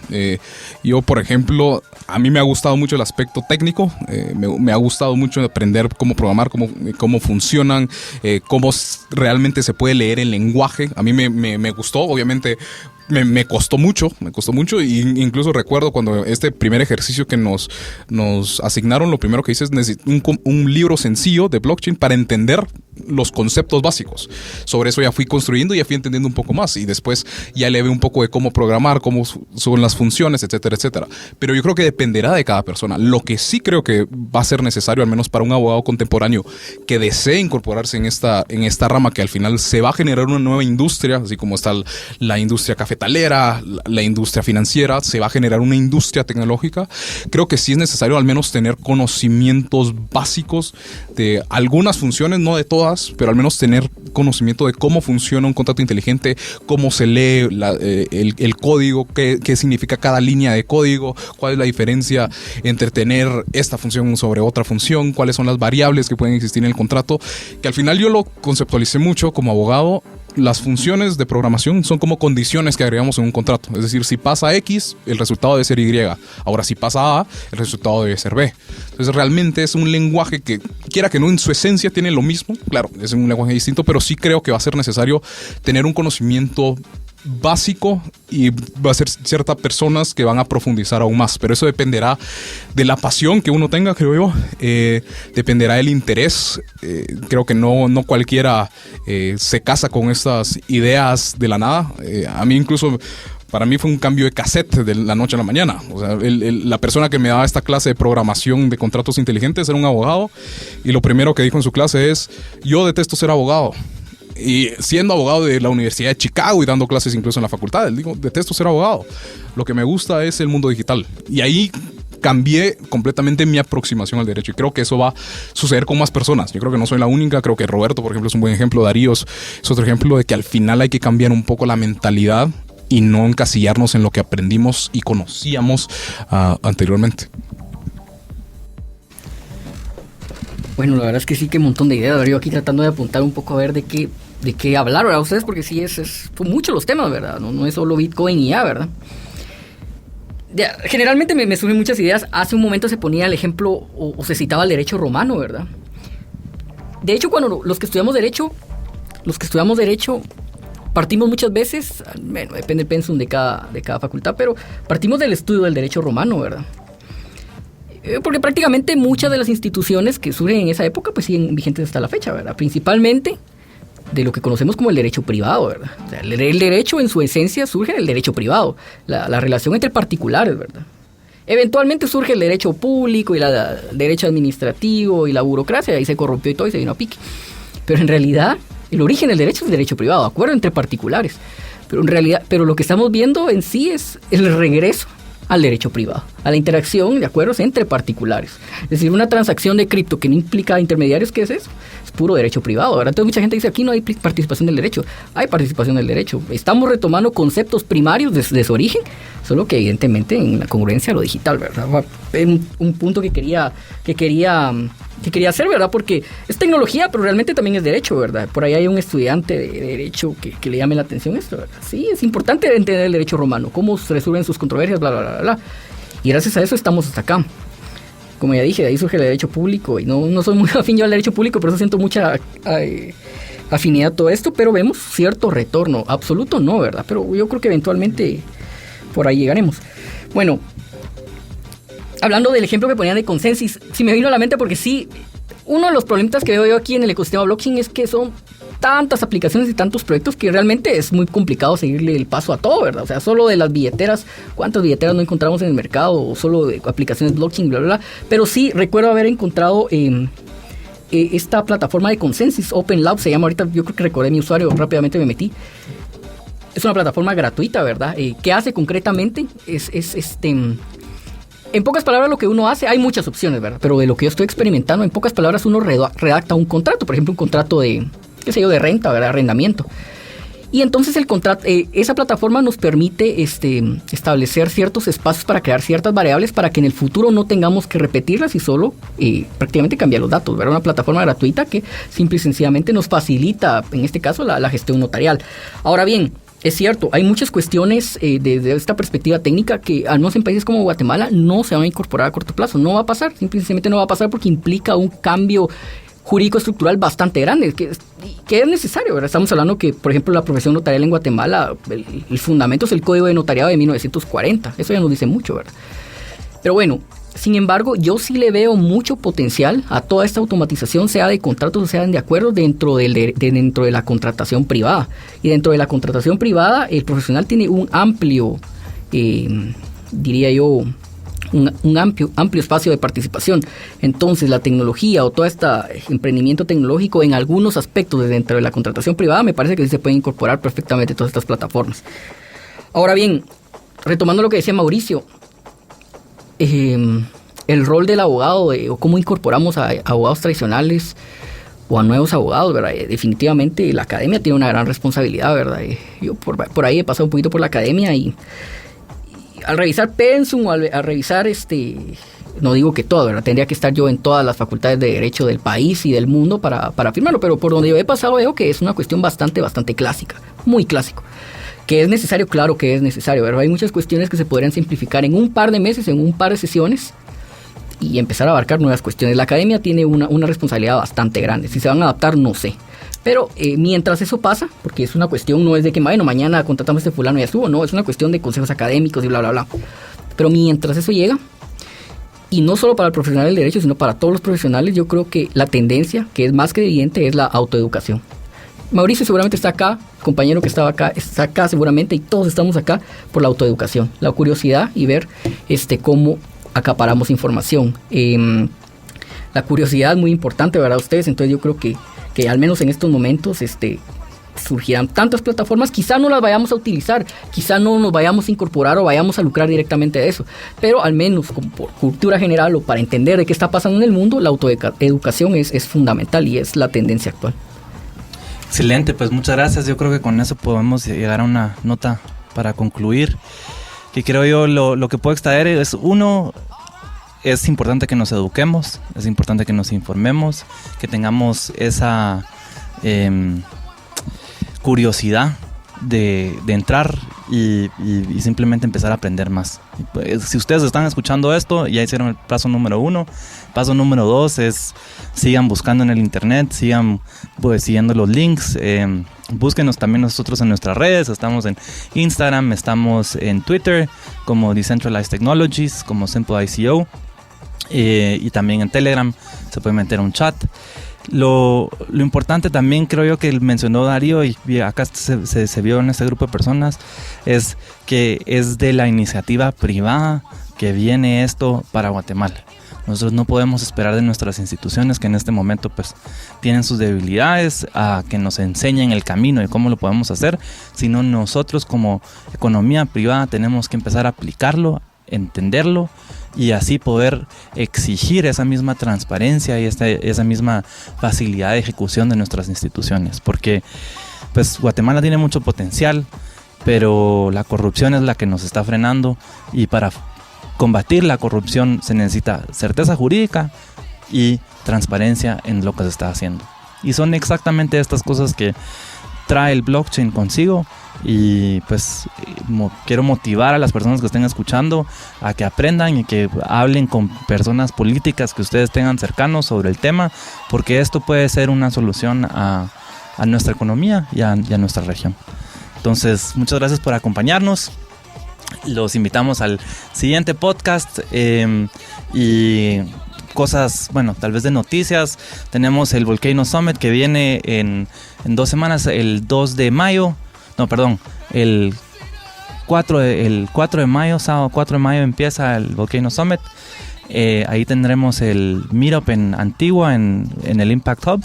Yo, por ejemplo, a mí me ha gustado mucho el aspecto técnico. Me ha gustado mucho aprender cómo programar, cómo funcionan, cómo realmente se puede leer el lenguaje. A mí me gustó, obviamente. Me costó mucho, y incluso recuerdo cuando este primer ejercicio que nos asignaron, lo primero que hice es necesitar un libro sencillo de blockchain para entender los conceptos básicos. Sobre eso ya fui construyendo y ya fui entendiendo un poco más, y después ya le ve un poco de cómo programar, cómo son las funciones, etcétera, etcétera. Pero yo creo que dependerá de cada persona. Lo que sí creo que va a ser necesario, al menos para un abogado contemporáneo que desee incorporarse en esta rama, que al final se va a generar una nueva industria, así como está la industria cafetalera, la industria financiera, se va a generar una industria tecnológica. Creo que sí es necesario al menos tener conocimientos básicos de algunas funciones, no de todas, pero al menos tener conocimiento de cómo funciona un contrato inteligente, cómo se lee el código, qué significa cada línea de código, cuál es la diferencia entre tener esta función sobre otra función, cuáles son las variables que pueden existir en el contrato, que al final yo lo conceptualicé mucho como abogado. Las funciones de programación son como condiciones que agregamos en un contrato. Es decir, si pasa X, el resultado debe ser Y. Ahora, si pasa A, el resultado debe ser B. Entonces, realmente es un lenguaje que, quiera que no, en su esencia tiene lo mismo. Claro, es un lenguaje distinto, pero sí creo que va a ser necesario tener un conocimiento básico, y va a ser ciertas personas que van a profundizar aún más, pero eso dependerá de la pasión que uno tenga, creo yo, dependerá del interés. Creo que no cualquiera se casa con estas ideas de la nada. A mí incluso para mí fue un cambio de cassette de la noche a la mañana. O sea, la persona que me daba esta clase de programación de contratos inteligentes era un abogado, y lo primero que dijo en su clase es: yo detesto ser abogado. Y siendo abogado de la Universidad de Chicago y dando clases incluso en la facultad, él dijo: detesto ser abogado, lo que me gusta es el mundo digital. Y ahí cambié completamente mi aproximación al derecho, y creo que eso va a suceder con más personas. Yo creo que no soy la única, creo que Roberto, por ejemplo, es un buen ejemplo, Darío es otro ejemplo de que al final hay que cambiar un poco la mentalidad y no encasillarnos en lo que aprendimos y conocíamos anteriormente. Bueno, la verdad es que sí, que un montón de ideas. Yo aquí tratando de apuntar un poco a ver de qué hablar, ¿verdad? Ustedes, porque sí, son muchos los temas, ¿verdad? No es solo Bitcoin y ya, ¿verdad? Generalmente me surgen muchas ideas. Hace un momento se ponía el ejemplo o se citaba el derecho romano, ¿verdad? De hecho, cuando los que estudiamos derecho, partimos muchas veces, bueno, depende del pensum de cada facultad, pero partimos del estudio del derecho romano, ¿verdad? Porque prácticamente muchas de las instituciones que surgen en esa época pues siguen vigentes hasta la fecha, ¿verdad? Principalmente de lo que conocemos como el derecho privado, ¿verdad? O sea, el derecho en su esencia surge en el derecho privado, la relación entre particulares, ¿verdad? Eventualmente surge el derecho público y el derecho administrativo y la burocracia, y ahí se corrompió y todo y se vino a pique. Pero en realidad el origen del derecho es el derecho privado, acuerdo entre particulares. Pero lo que estamos viendo en sí es el regreso al derecho privado, a la interacción de acuerdos entre particulares. Es decir, una transacción de cripto que no implica intermediarios, ¿qué es eso? Es puro derecho privado, ¿verdad? Entonces mucha gente dice, aquí no hay participación del derecho. Hay participación del derecho. Estamos retomando conceptos primarios de su origen, solo que evidentemente en la congruencia a lo digital, ¿verdad? Un punto que quería hacer, ¿verdad? Porque es tecnología, pero realmente también es derecho, ¿verdad? Por ahí hay un estudiante de derecho que le llame la atención esto, ¿verdad? Sí, es importante entender el derecho romano, cómo se resuelven sus controversias, bla, bla, bla, bla. Y gracias a eso estamos hasta acá. Como ya dije, de ahí surge el derecho público, y no soy muy afín yo al derecho público, por eso siento mucha afinidad a todo esto, pero vemos cierto retorno. Absoluto no, ¿verdad? Pero yo creo que eventualmente por ahí llegaremos. Bueno, hablando del ejemplo que ponían de Consensus, sí me vino a la mente porque sí, uno de los problemas que veo yo aquí en el ecosistema blockchain es que son tantas aplicaciones y tantos proyectos que realmente es muy complicado seguirle el paso a todo, ¿verdad? O sea, solo de las billeteras, ¿cuántas billeteras no encontramos en el mercado? O solo de aplicaciones blockchain, bla, bla, bla. Pero sí, recuerdo haber encontrado esta plataforma de Consensus, Open Lab se llama ahorita, yo creo que recordé mi usuario, rápidamente me metí. Es una plataforma gratuita, ¿verdad? ¿Qué hace concretamente? En pocas palabras, lo que uno hace, hay muchas opciones, ¿verdad? Pero de lo que yo estoy experimentando, en pocas palabras, uno redacta un contrato, por ejemplo, un contrato de renta, ¿verdad? Arrendamiento. Y entonces esa plataforma nos permite establecer ciertos espacios para crear ciertas variables para que en el futuro no tengamos que repetirlas y solo prácticamente cambiar los datos, ¿verdad? Una plataforma gratuita que simple y sencillamente nos facilita, en este caso, la gestión notarial. Ahora bien, es cierto, hay muchas cuestiones desde esta perspectiva técnica que, al menos en países como Guatemala, no se van a incorporar a corto plazo. No va a pasar, simplemente no va a pasar porque implica un cambio jurídico estructural bastante grande, que es necesario, ¿verdad? Estamos hablando que, por ejemplo, la profesión notarial en Guatemala, el fundamento es el Código de Notariado de 1940. Eso ya nos dice mucho, ¿verdad? Pero bueno, sin embargo, yo sí le veo mucho potencial a toda esta automatización, sea de contratos o sea de acuerdos, dentro de la contratación privada. Y dentro de la contratación privada, el profesional tiene un amplio, diría yo, un amplio espacio de participación. Entonces, la tecnología o todo este emprendimiento tecnológico en algunos aspectos dentro de la contratación privada, me parece que sí se pueden incorporar perfectamente todas estas plataformas. Ahora bien, retomando lo que decía Mauricio, el rol del abogado o cómo incorporamos a abogados tradicionales o a nuevos abogados, ¿verdad? Definitivamente la academia tiene una gran responsabilidad, ¿verdad? Yo por ahí he pasado un poquito por la academia y al revisar pensum o al revisar no digo que todo, ¿verdad? Tendría que estar yo en todas las facultades de derecho del país y del mundo para afirmarlo, pero por donde yo he pasado veo que es una cuestión bastante clásica, muy clásico. ¿Que es necesario? Claro que es necesario, pero hay muchas cuestiones que se podrían simplificar en un par de meses, en un par de sesiones y empezar a abarcar nuevas cuestiones. La academia tiene una responsabilidad bastante grande. Si se van a adaptar, no sé. Pero mientras eso pasa, porque es una cuestión, no es de que mañana contratamos a este fulano y ya estuvo, no, es una cuestión de consejos académicos y bla, bla, bla. Pero mientras eso llega, y no solo para el profesional del derecho, sino para todos los profesionales, yo creo que la tendencia, que es más que evidente, es la autoeducación. Mauricio seguramente está acá, el compañero que estaba acá está acá seguramente, y todos estamos acá por la autoeducación, la curiosidad y ver cómo acaparamos información. La curiosidad es muy importante, ¿verdad? Ustedes, entonces yo creo que al menos en estos momentos surgirán tantas plataformas, quizá no las vayamos a utilizar, quizá no nos vayamos a incorporar o vayamos a lucrar directamente de eso, pero al menos como por cultura general o para entender de qué está pasando en el mundo, la autoeducación es fundamental y es la tendencia actual. Excelente, pues muchas gracias. Yo creo que con eso podemos llegar a una nota para concluir, que creo yo lo que puedo extraer es, uno, es importante que nos eduquemos, es importante que nos informemos, que tengamos esa curiosidad de entrar y simplemente empezar a aprender más. Pues, si ustedes están escuchando esto, ya hicieron el paso número 1. Paso número 2 es sigan buscando en el internet, sigan siguiendo los links, búsquenos también nosotros en nuestras redes. Estamos en Instagram, estamos en Twitter como Decentralized Technologies, como Simple ICO, y también en Telegram se puede meter un chat. Lo importante también, creo yo, que mencionó Darío y acá se vio en este grupo de personas, es que es de la iniciativa privada que viene esto para Guatemala. Nosotros no podemos esperar de nuestras instituciones, que en este momento pues tienen sus debilidades, a que nos enseñen el camino y cómo lo podemos hacer, sino nosotros como economía privada tenemos que empezar a aplicarlo, entenderlo, y así poder exigir esa misma transparencia y esa misma facilidad de ejecución de nuestras instituciones, porque pues Guatemala tiene mucho potencial, pero la corrupción es la que nos está frenando, y para combatir la corrupción se necesita certeza jurídica y transparencia en lo que se está haciendo, y son exactamente estas cosas que trae el blockchain consigo. Y pues quiero motivar a las personas que estén escuchando a que aprendan y que hablen con personas políticas que ustedes tengan cercanos sobre el tema, porque esto puede ser una solución a nuestra economía y a nuestra región. Entonces, muchas gracias por acompañarnos. Los invitamos al siguiente podcast, y cosas, bueno, tal vez de noticias. Tenemos el Volcano Summit que viene en 2 semanas, el 2 de mayo. No, perdón, el 4 de mayo, sábado 4 de mayo empieza el Volcano Summit. Ahí tendremos el Meetup en Antigua, en el Impact Hub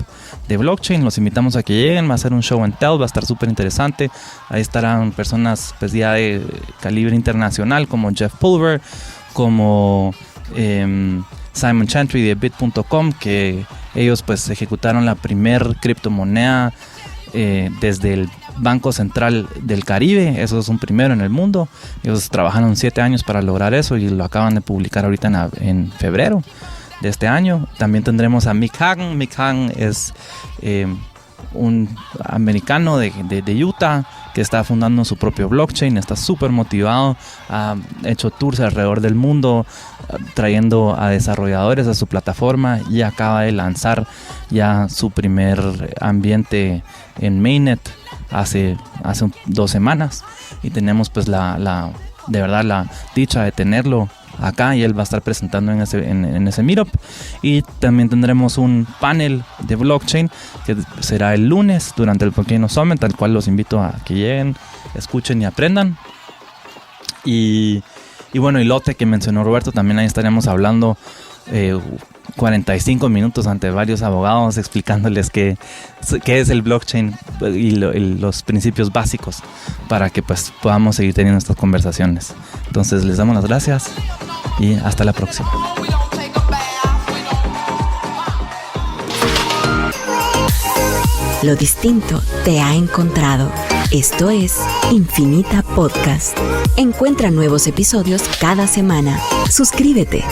de Blockchain. Los invitamos a que lleguen, va a ser un show and tell, va a estar súper interesante. Ahí estarán personas pues, ya de calibre internacional como Jeff Pulver, como Simon Chantry de Bit.com, que ellos pues ejecutaron la primer criptomoneda desde el Banco Central del Caribe. Eso es un primero en el mundo. Ellos trabajaron 7 años para lograr eso y lo acaban de publicar ahorita en febrero de este año. También tendremos a Mick Hagen. Mick Hagen es un americano de Utah que está fundando su propio blockchain. Está súper motivado, ha hecho tours alrededor del mundo trayendo a desarrolladores a su plataforma, y acaba de lanzar ya su primer ambiente en Mainnet hace 2 semanas, y tenemos pues de verdad la dicha de tenerlo acá, y él va a estar presentando en ese meetup. Y también tendremos un panel de blockchain que será el lunes durante el Volcano Summit, al cual los invito a que lleguen, escuchen y aprendan. Y bueno, y lote que mencionó Roberto, también ahí estaremos hablando 45 minutos ante varios abogados explicándoles qué es el blockchain y los principios básicos para que pues podamos seguir teniendo estas conversaciones. Entonces les damos las gracias y hasta la próxima. Lo distinto te ha encontrado. Esto es Infinita Podcast. Encuentra nuevos episodios cada semana. Suscríbete.